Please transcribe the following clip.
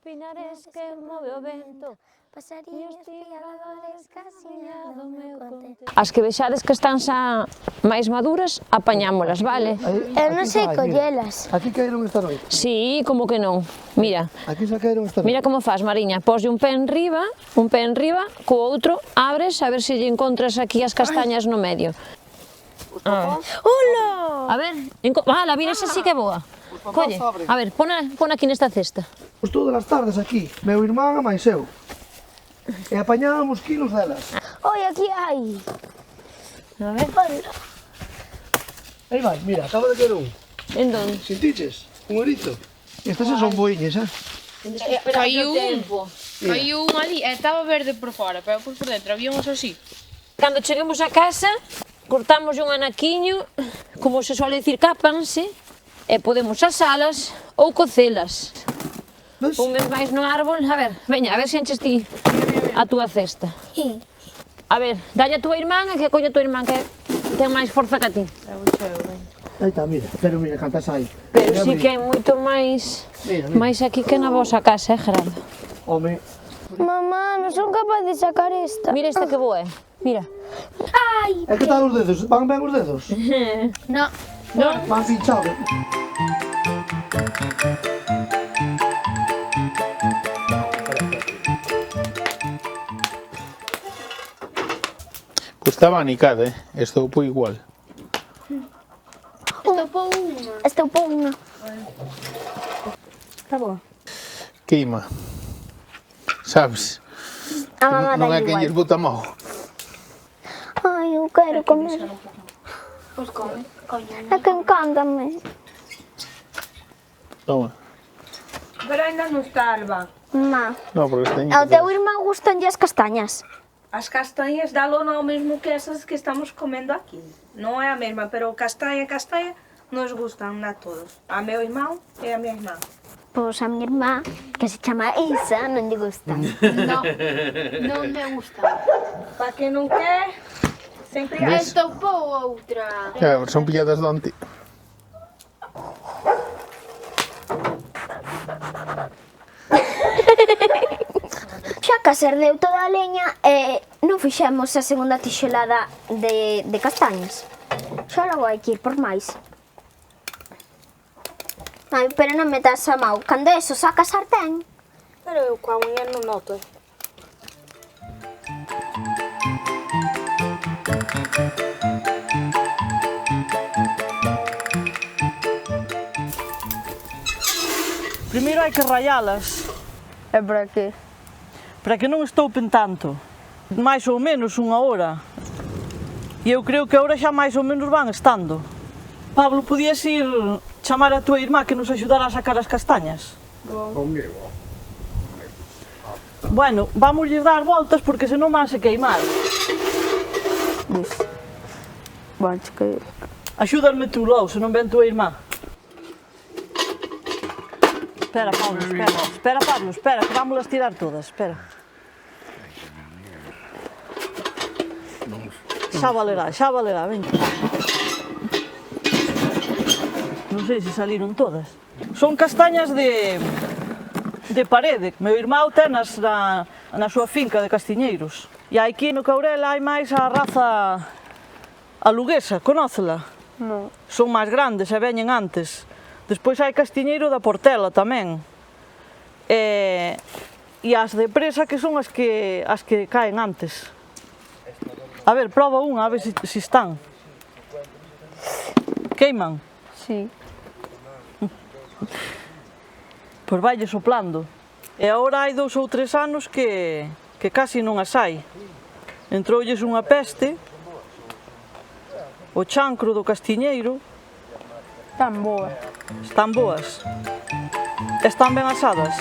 Pinares que move o vento, pasarillos piadores, casiña do meu contento. As que vexades que están xa máis maduras, apañámolas, vale? Eu non sei collelas. Aquí caeron esta noite. Sí, como que non. Mira, Aquí xa caeron esta noite. mira como faz, Mariña. Poslle un pé enriba, co outro abres a ver se lle encontras aquí as castañas no medio. Hola! A ver, la mira, esa sí que é boa. Colle, a ver, pon aquí nesta cesta. Pois todas as tardes aquí, meu irmán e máis eu. E apañábamos kilos delas. Oi, aquí hai. A ver, Hola. Aí vai, mira, acaba de caer un. en donde? Sentiches? Un erizo. Estas xa son boiñas, Caiu un ali, estaba verde por fora, pero por dentro había uns así. Cando cheguemos a casa, cortamos un anaquiño, como se suele dicir, cápanse, e podemos asalas ou cocelas. Ves? Ponmes máis no árbol, a ver, veña, a ver se enches ti a túa cesta. A ver, dalle a túa irmán e que colle a túa irmán que ten máis forza que a ti. Aí está, mira, pero mira, cantas hai. Pero sí que é moito máis máis aquí que na vosa casa, Gerardo. Home, Mamá, non son capaz de sacar esta. Mira esta que boa, mira. Ai! é que tal os dedos? Van ben os dedos? No. Van pinchados. Pues está abanicada, Esto fue igual. Estou por unha. Está boa. Queima. Sabes? A mamá Non é dá quen lles igual. bota mal. Ai, eu quero comer. É que encántame. Toma. Pero ainda non está, Alba. Má. No, porque teño Ao teu irmán gustan as castañas. As castanhas da lona é o mesmo que essas que estamos comendo aquí. Non é a mesma, pero castanha nos gustan a todos. A meu irmão e a minha irmã. Pois a miña irmá, que se chama Isa, non lle gustan. Non me gusta. Para quem não quer, sempre há. Estopou outra. Claro, son pilladas de onte. Xa que se ardeu toda a leña e non fixemos a segunda tixelada de castañas. Xa logo hai que ir por máis. Ai, pero non metas a mau. Cando eso saca a sartén. Pero eu coa unha non noto. Primeiro hai que rayalas É para qué? para que non estoupen tanto. Mais ou menos unha hora. E eu creo que agora xa máis ou menos van estando. Pablo, podías ir chamar a tua irmá que nos axudara a sacar as castañas? Bueno, vamos lles dar voltas porque senón van se queimar. Axúdame tú, Lou, se non ven tua irmá. Espera, Pablo, espera, Pablo, espera, que vámolas tirar todas, espera. Xa valerá, ven. Non sei se saliron todas. Son castañas de parede. Meu irmão tenas na súa finca de castiñeiros. E aquí no Caurela hai máis a raza aluguesa, conócela? Non. Son máis grandes e veñen antes. Despois hai castiñeiro da Portela tamén. E as de presa que son as que caen antes. A ver, proba unha, a ver se están. Queiman? Sí. Pois vaille soplando. E agora hai 2 ou 3 anos que casi non as hai. Entroulles unha peste, o chancro do castiñeiro. Tan boa. Están boas. Están ben asadas.